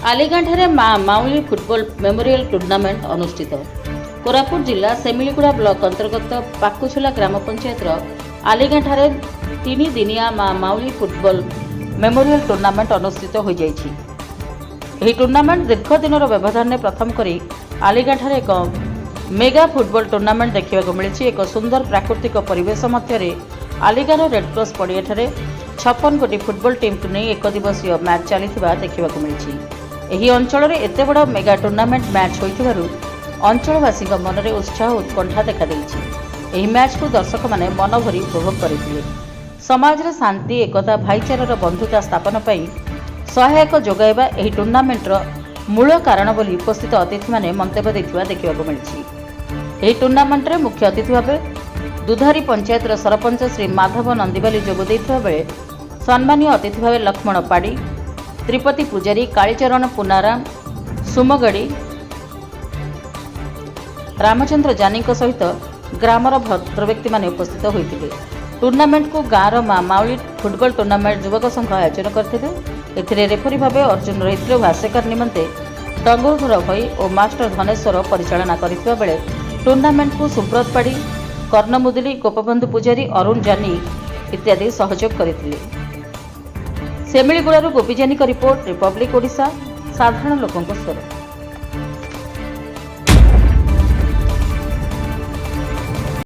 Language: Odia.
आलीगाँठारे Mauli football memorial tournament अनुष्ठित। Koraput जिला सेमिलीगुड़ा ब्लॉक अंतर्गत पाकुछला ग्राम panchayat आलीगाँठारे 3 दिनिया Mauli football memorial tournament अनुष्ठित हो जाइछि। ଏହି ଟୁର୍ଣ୍ଣାମେଣ୍ଟ ଦୀର୍ଘ ଦିନର ବ୍ୟବଧାନରେ ପ୍ରଥମ କରି ଆଲିଗାଁଠାରେ ଏକ ମେଗା ଫୁଟବଲ ଟୁର୍ଣ୍ଣାମେଣ୍ଟ ଦେଖିବାକୁ ମିଳିଛି। ଏକ ସୁନ୍ଦର ପ୍ରାକୃତିକ ପରିବେଶ ମଧ୍ୟରେ ଆଲିଗାଁର ରେଡ୍କ୍ରସ୍ ପଡ଼ିଆଠାରେ 56 ଗୋଟି ଫୁଟବଲ ଟିମ୍କୁ ନେଇ ଏକ ଦିବସୀୟ ମ୍ୟାଚ୍ ଚାଲିଥିବା ଦେଖିବାକୁ ମିଳିଛି। ଏହି ଅଞ୍ଚଳରେ ଏତେ ବଡ଼ ମେଗା ଟୁର୍ଣ୍ଣାମେଣ୍ଟ ମ୍ୟାଚ୍ ହୋଇଥିବାରୁ ଅଞ୍ଚଳବାସୀଙ୍କ ମନରେ ଉତ୍ସାହ ଓ ଉତ୍କଣ୍ଠା ଦେଖାଦେଇଛି। ଏହି ମ୍ୟାଚ୍କୁ ଦର୍ଶକମାନେ ମନଭରି ଉପଭୋଗ କରିଥିଲେ। ସମାଜରେ ଶାନ୍ତି, ଏକତା, ଭାଇଚାରାର ବନ୍ଧୁତା ସ୍ଥାପନ ପାଇଁ ସହାୟକ ଯୋଗାଇବା ଏହି ଟୁର୍ଣ୍ଣାମେଣ୍ଟର ମୂଳ କାରଣ ବୋଲି ଉପସ୍ଥିତ ଅତିଥିମାନେ ମନ୍ତବ୍ୟ ଦେଇଥିବା ଦେଖିବାକୁ ମିଳିଛି। ଏହି ଟୁର୍ଣ୍ଣାମେଣ୍ଟରେ ମୁଖ୍ୟ ଅତିଥି ଭାବେ ଦୁଧାରୀ ପଞ୍ଚାୟତର ସରପଞ୍ଚ ଶ୍ରୀ ମାଧବ ନନ୍ଦିବାଲି ଯୋଗ ଦେଇଥିବା ବେଳେ ସମ୍ମାନୀୟ ଅତିଥି ଭାବେ ଲକ୍ଷ୍ମଣ ପାଢ଼ୀ, ତ୍ରିପତି ପୂଜାରୀ, କାଳୀଚରଣ ପୁନାରାମ, ସୁମଗଡ଼ି, ରାମଚନ୍ଦ୍ର ଜାନିଙ୍କ ସହିତ ଗ୍ରାମର ଭଦ୍ର ବ୍ୟକ୍ତିମାନେ ଉପସ୍ଥିତ ହୋଇଥିଲେ। ଟୁର୍ଣ୍ଣାମେଣ୍ଟକୁ ଗାଁର ମାଉଲି ଫୁଟବଲ ଟୁର୍ଣ୍ଣାମେଣ୍ଟ ଯୁବକ ସଂଘ ଆୟୋଜନ କରିଥିଲେ। ଏଥିରେ ରେଫରୀ ଭାବେ ଅର୍ଜୁନ ରହିଥିଲେ ଓ ଭାଷ୍ୟକାର ନିମନ୍ତେ ଡଙ୍ଗୁରଧର ଭଇ ଓ ମାଷ୍ଟର ଧନେଶ୍ୱର ପରିଚାଳନା କରିଥିବା ବେଳେ ଟୁର୍ଣ୍ଣାମେଣ୍ଟକୁ ସୁବ୍ରତ ପାଢ଼ୀ, କର୍ଣ୍ଣ ମୁଦୁଲି, ଗୋପବନ୍ଧୁ ପୂଜାରୀ, ଅରୁଣ ଜାନି ଇତ୍ୟାଦି ସହଯୋଗ କରିଥିଲେ। ସେମିଳିଗୁଡ଼ାରୁ ଗୋପୀ ଜାନିଙ୍କ ରିପୋର୍ଟ, ରିପବ୍ଲିକ ଓଡ଼ିଶା, ସାଧାରଣ ଲୋକଙ୍କ ସ୍ୱର।